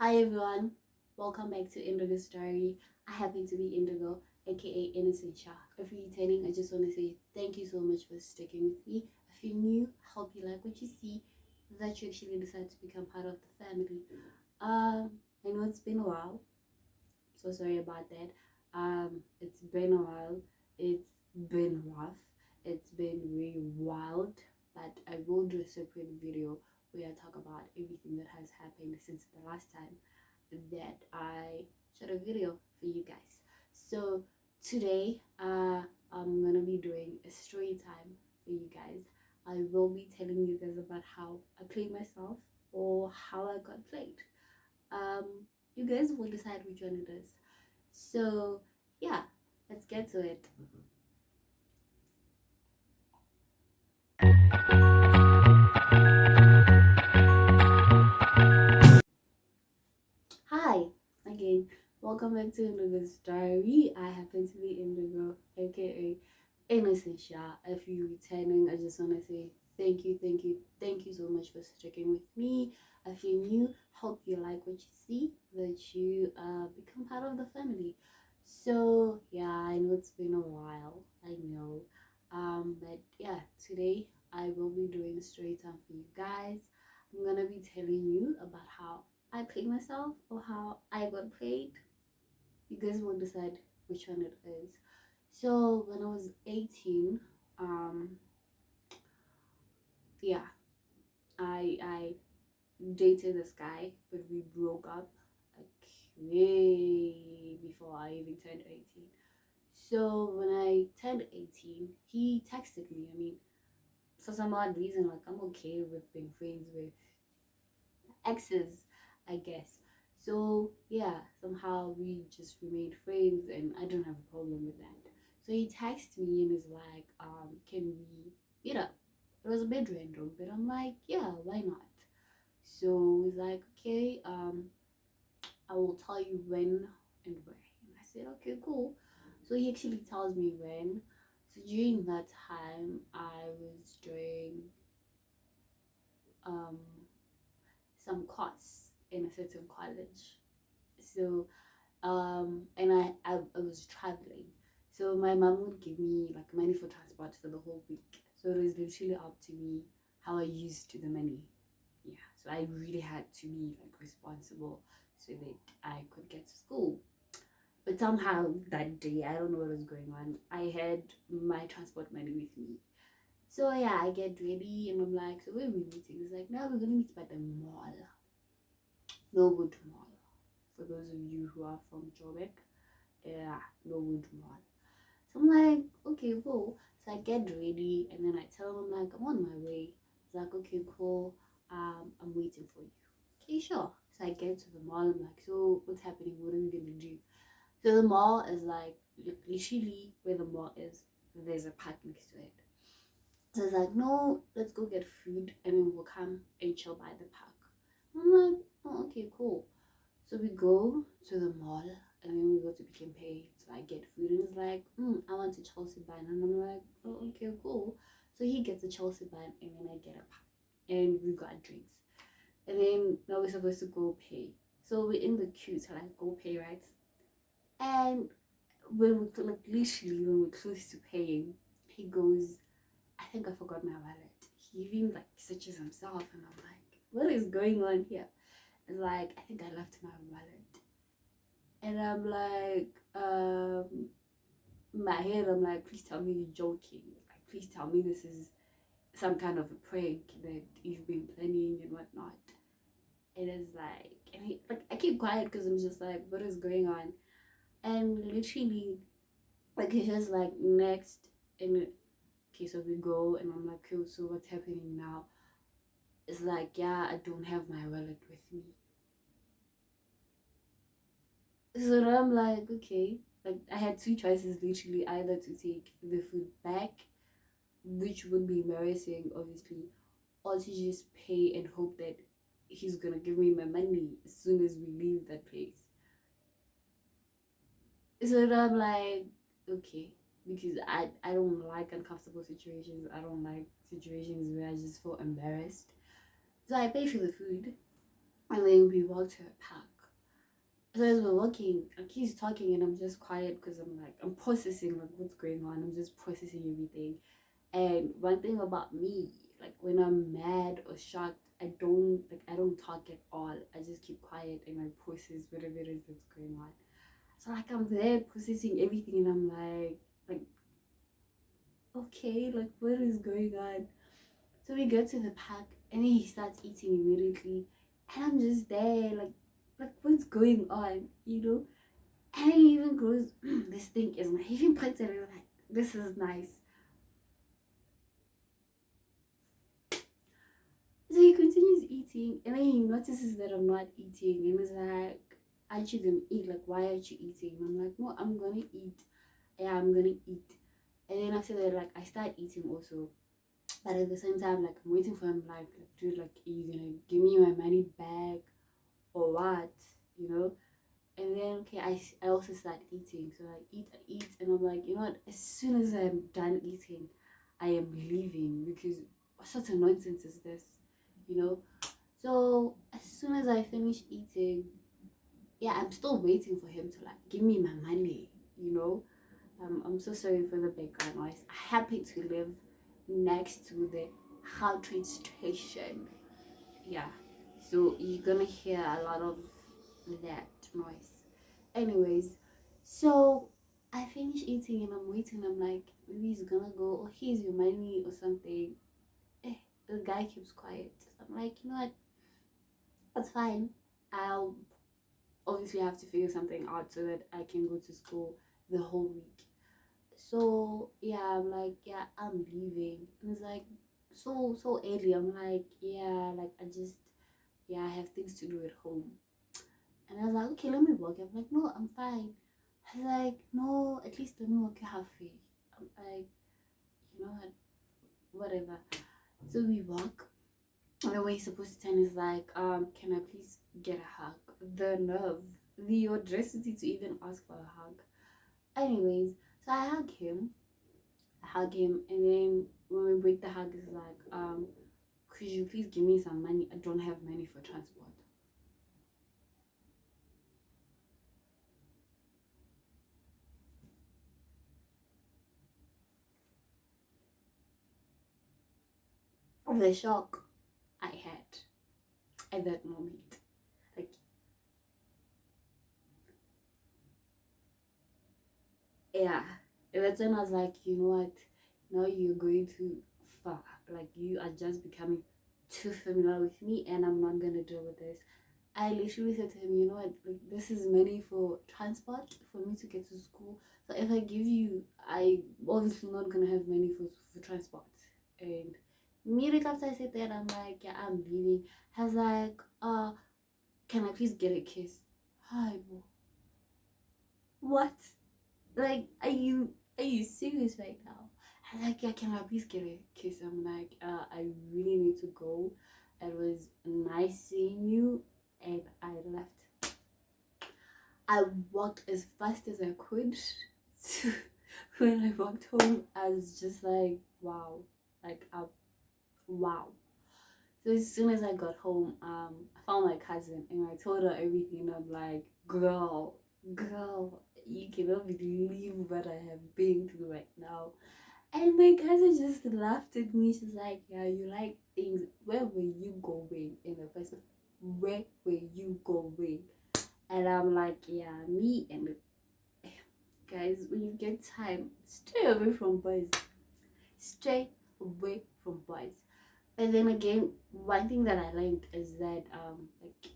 Hi everyone, welcome back to Indigo's Story. I happen to be Indigo, aka Innocent Shah. If you're returning, I just want to say thank you so much for sticking with me. If you're new, hope you like what you see, that you actually decide to become part of the family. I know it's been a while, so sorry about that. It's been a while, it's been rough, it's been really wild, but I will do a separate video where I talk about everything that has happened since the last time that I shot a video for you guys. So today I'm gonna be doing a story time for you guys. I will be telling you guys about how I played myself or how I got played. You guys will decide which one it is. So yeah, let's get to it. Hi again, welcome back to Indigo's Diary. I happen to be Indigo, aka Innocent Shah. If you're returning, I just want to say thank you so much for sticking with me. If you're new, hope you like what you see, that you become part of the family. So yeah, I know it's been a while, I know, but yeah, today I will be doing a story time for you guys. I'm gonna be telling you about how I played myself or how I got played. You guys will decide which one it is. So when I was 18, um, yeah, I dated this guy, but we broke up like way before I even turned 18. So when I turned 18, he texted me. I mean, for some odd reason, like I'm okay with being friends with exes, I guess. So yeah, somehow we just remained friends and I don't have a problem with that. So he texted me and is like, can we meet up? It was a bit random, but I'm like, yeah, why not? So he's like, okay, I will tell you when and where. And I said, okay, cool. So he actually tells me when. So during that time I was doing um some course in a certain college. So and I was traveling, so my mom would give me like money for transport for the whole week, so it was literally up to me how I used the money. Yeah, so I really had to be like responsible so that I could get to school. But somehow that day, I don't know what was going on, I had my transport money with me. So yeah, I get ready and I'm like, so where are we meeting? It's like, no, we're gonna meet by the mall. Norwood Mall. For those of you who are from Joburg, yeah, Norwood Mall. So I'm like, okay, cool. So I get ready and then I tell him, I'm like, I'm on my way. He's like, okay, cool. I'm waiting for you. Okay, sure. So I get to the mall. I'm like, so what's happening? What are we gonna do? So the mall is like literally where the mall is. There's a park next to it. So it's like, no, let's go get food and then we'll come and chill by the park. I'm like, oh, okay, cool. So we go to the mall and then we go to Pick and Pay. So I get food and he's like, I want a Chelsea bun. And I'm like, oh, okay, cool. So he gets a Chelsea bun and then I get a pie. And we got drinks. And then now we're supposed to go pay. So we're in the queue to like go pay, right? And when we like literally when we're close to paying, he goes, I think I forgot my wallet. He even like searches himself and I'm like, what is going on here? It's like, I think I left my wallet. And I'm like, in my head, I'm like, please tell me you're joking. Like, please tell me this is some kind of a prank that you've been planning and whatnot. And it's like, and I keep quiet because I'm just like, what is going on? And literally, like, it's just like, next. And okay, so we go, and I'm like, cool, so what's happening now? It's like, yeah, I don't have my wallet with me. So now I'm like, okay, like I had two choices literally, either to take the food back, which would be embarrassing, obviously, or to just pay and hope that he's gonna give me my money as soon as we leave that place. So now I'm like, okay, because I don't like uncomfortable situations. I don't like situations where I just feel embarrassed. So I pay for the food and then we walk to a park. So as we're walking, like he's talking and I'm just quiet because I'm processing like what's going on. I'm just processing everything. And one thing about me, like when I'm mad or shocked, I don't talk at all. I just keep quiet and I process whatever it is that's going on. So like I'm there processing everything and I'm like okay, like what is going on? So we go to the park and then he starts eating immediately and I'm just there like what's going on, you know? And he even goes, this thing is nice. He even puts it in like this is nice. So he continues eating and then he notices that I'm not eating and he's like, aren't you gonna eat? Like why aren't you eating? And I'm like, no, I'm gonna eat. Yeah, I'm gonna eat. And then after that, like I start eating also. But at the same time, like I'm waiting for him, like dude, like are you gonna give me my money back or what? You know? And then okay, I also start eating. So I eat, and I'm like, you know what? As soon as I'm done eating, I am leaving because what sort of nonsense is this? You know? So as soon as I finish eating, yeah, I'm still waiting for him to like give me my money, you know? I'm so sorry for the background noise. I happen to live next to the How train station. Yeah. So you're gonna hear a lot of that noise. Anyways, so I finish eating and I'm waiting. I'm like, maybe he's gonna go, or here's your money or something. Eh, the guy keeps quiet. So I'm like, you know what? That's fine. I'll obviously have to figure something out so that I can go to school the whole week. So yeah, I'm like, yeah, I'm leaving. And it's like so early. I'm like, yeah, like I just yeah, I have things to do at home. And I was like, okay, let me walk. I'm like, no, I'm fine. I was like, no, at least let me walk you halfway. I'm like, you know what, whatever. So we walk. And the way he's supposed to turn is like, can I please get a hug? The nerve, the audacity to even ask for a hug. Anyways, so I hug him, and then when we break the hug, it's like, could you please give me some money? I don't have money for transport. The shock I had at that moment, like, yeah, and that's when I was like, you know what? Now you're going too far. Like you are just becoming too familiar with me, and I'm not gonna deal with this. I literally said to him, you know what, like this is money for transport for me to get to school. So if I give you, I obviously not gonna have money for transport. And immediately after I said that, I'm like, yeah, I'm leaving. I was like, can I please get a kiss? Hi, bro. What? Like, are you serious right now? I was like, yeah, can I please get a kiss? I'm like, I really need to go. It was nice seeing you, and I left. I walked as fast as I could. To, when I walked home, I was just like, wow, like, wow. So as soon as I got home, I found my cousin and I told her everything. I'm like, girl, you cannot believe what I have been through right now. And my cousin just laughed at me. She's like, yeah, you like things. Where were you going in the first place? Where were you going? And I'm like, yeah, me and guys, when you get time, stay away from boys. Stay away from boys. And then again, one thing that I learned is that like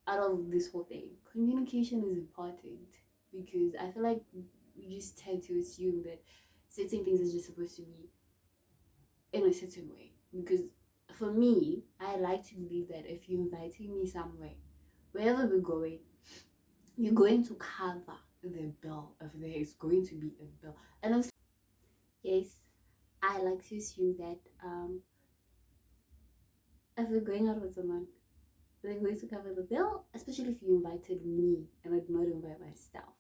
out of this whole thing, communication is important because I feel like we just tend to assume that certain things are just supposed to be in a certain way. Because for me, I like to believe that if you're inviting me somewhere, wherever we're going, you're going to cover the bill if there is going to be a bill. And also, yes, I like to assume that if we're going out with someone, they're going to cover the bill, especially if you invited me and I did not invite myself.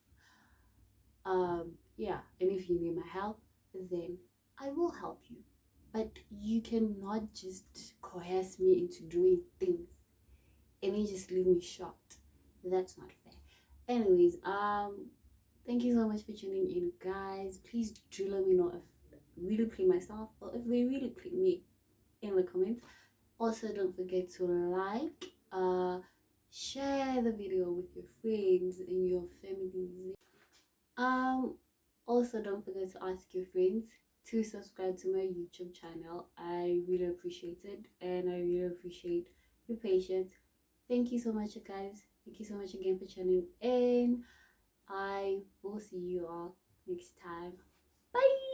Yeah, and if you need my help, then I will help you. But you cannot just coerce me into doing things and then just leave me shocked. That's not fair. Anyways, thank you so much for tuning in, guys. Please do let me know if I really play myself or if they really play me in the comments. Also, don't forget to like, share the video with your friends and your families. Um, Also, don't forget to ask your friends to subscribe to my YouTube channel. I really appreciate it, and I really appreciate your patience. Thank you so much, guys. Thank you so much again for tuning in. I will see you all next time. Bye.